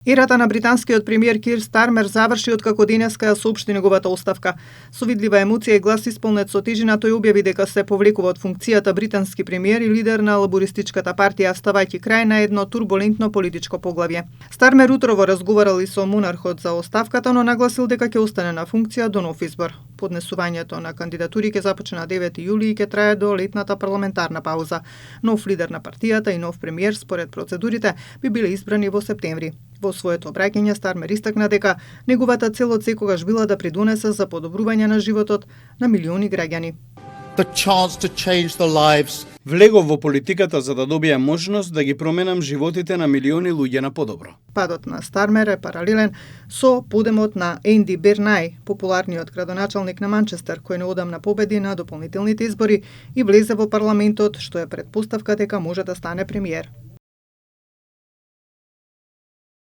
Ерата на британскиот премиер Кир Стармер заврши откако денеска ја соопшти неговата оставка. Со видлива емоција и глас исполнет со тежина, тој објави дека се повлекува од функцијата британски премиер и лидер на лабористичката партија, ставајќи крај на едно турбулентно политичко поглавје. Стармер утрово разговарал и со монархот за оставката, но нагласил дека ќе остане на функција до нов избор. Поднесувањето на кандидатури ќе започне на 9 јули и ќе трае до летната парламентарна пауза. Нов лидер на партијата и нов премиер според процедурите би биле избрани во септември. Во своето обраќање Стармер истакна дека неговата цел од секогаш била да придонесе за подобрување на животот на милиони граѓани. Влегов во политиката за да добијам можност да ги променам животите на милиони луѓе на подобро. Падот на Стармер е паралелен со подемот на Енди Бернај, популарниот градоначалник на Манчестер, кој неодамна победи на дополнителните избори и влезе во парламентот, што е претпоставка дека може да стане премиер.